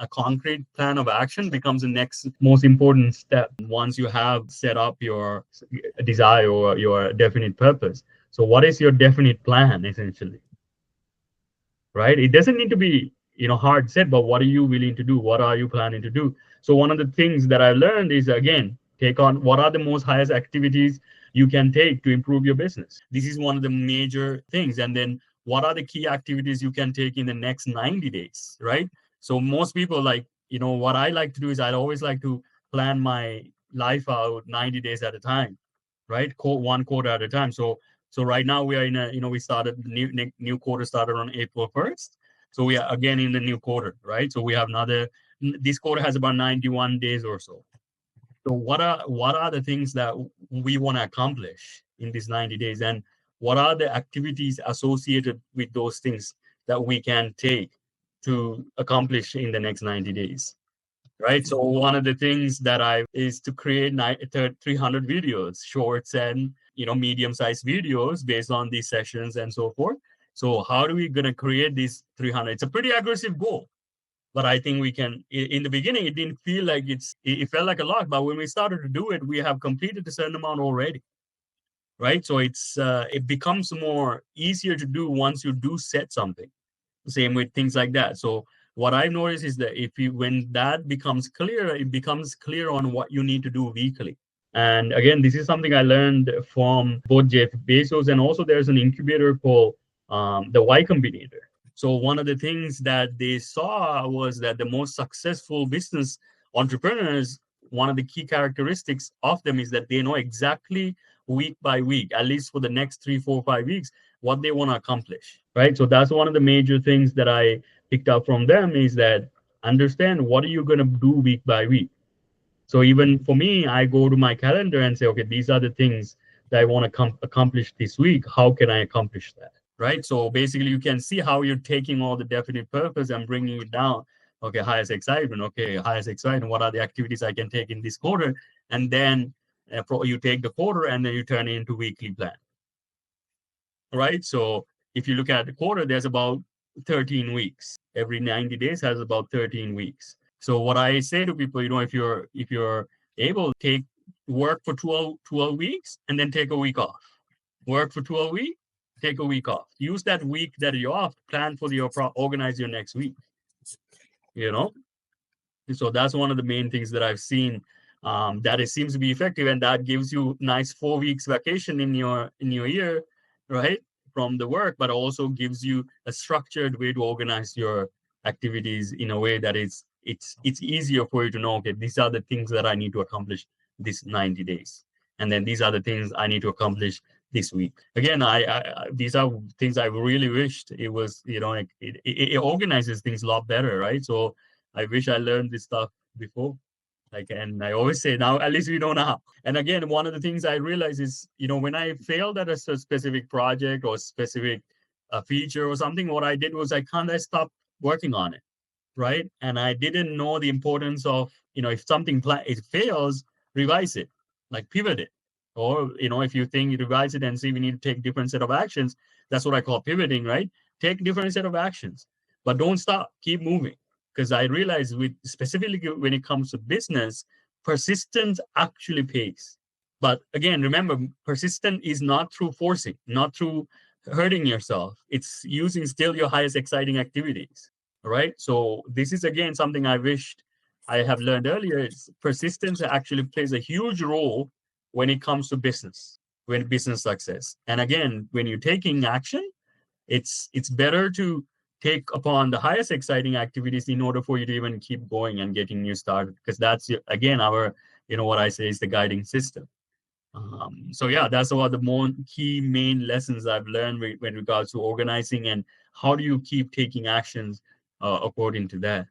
a concrete plan of action becomes the next most important step once you have set up your desire or your definite purpose. So what is your definite plan essentially, right? It doesn't need to be, hard set, but what are you willing to do? What are you planning to do? So one of the things that I learned is, again, take on what are the most highest activities you can take to improve your business. This is one of the major things. And then what are the key activities you can take in the next 90 days, right? So most people like, what I like to do is I'd always like to plan my life out 90 days at a time, right? One quarter at a time. So right now we are in a, we started new quarter started on April 1st. So we are again in the new quarter, right? So we have this quarter has about 91 days or so. So what are the things that we want to accomplish in these 90 days, and what are the activities associated with those things that we can take to accomplish in the next 90 days? Right. So one of the things that I is to create 300 videos, shorts and, medium-sized videos based on these sessions and so forth. So how do we going to create these 300? It's a pretty aggressive goal, but I think we can. In the beginning, it didn't feel like it felt like a lot, but when we started to do it, we have completed a certain amount already. Right. So it becomes more easier to do once you do set something. Same with things like that. So what I've noticed is that when that becomes clear, it becomes clear on what you need to do weekly. And again, this is something I learned from both Jeff Bezos, and also there's an incubator called the Y Combinator. So one of the things that they saw was that the most successful business entrepreneurs, one of the key characteristics of them is that they know exactly week by week, at least for the next 3, 4, 5 weeks, what they want to accomplish, right? So that's one of the major things that I picked up from them is that understand what are you going to do week by week. So even for me, I go to my calendar and say, okay, these are the things that I want to accomplish this week. How can I accomplish that? Right. So basically, you can see how you're taking all the definite purpose and bringing it down. Okay, highest excitement. Okay, highest excitement. What are the activities I can take in this quarter? And then you take the quarter and then you turn it into weekly plan. Right. So if you look at the quarter, there's about 13 weeks. Every 90 days has about 13 weeks. So what I say to people, if you're able to work for 12 weeks and then take a week off, work for 12 weeks, take a week off. Use that week that you're off, plan for organize your next week. So that's one of the main things that I've seen that it seems to be effective, and that gives you nice 4 weeks vacation in your year, right, from the work, but also gives you a structured way to organize your activities in a way that it's easier for you to know, okay, these are the things that I need to accomplish this 90 days, and then these are the things I need to accomplish this week. Again, I these are things I really wished it was, it organizes things a lot better, right? So I wish I learned this stuff before. And I always say now, at least we know now. And again, one of the things I realize is, when I failed at a specific project or specific feature or something, what I did was I kind of stopped working on it, right? And I didn't know the importance of, if something it fails, revise it, like pivot it. Or, if you think you revise it and see we need to take different set of actions, that's what I call pivoting, right? Take different set of actions, but don't stop, keep moving. Because I realize specifically when it comes to business, persistence actually pays. But again, remember, persistent is not through forcing, not through hurting yourself. It's using still your highest exciting activities, right? So this is, again, something I wished I have learned earlier. Persistence actually plays a huge role when it comes to business, when business success. And again, when you're taking action, it's better to take upon the highest exciting activities in order for you to even keep going and getting you started, because that's, again, our, what I say is the guiding system. So yeah, that's one of the more key main lessons I've learned when regards to organizing and how do you keep taking actions according to that.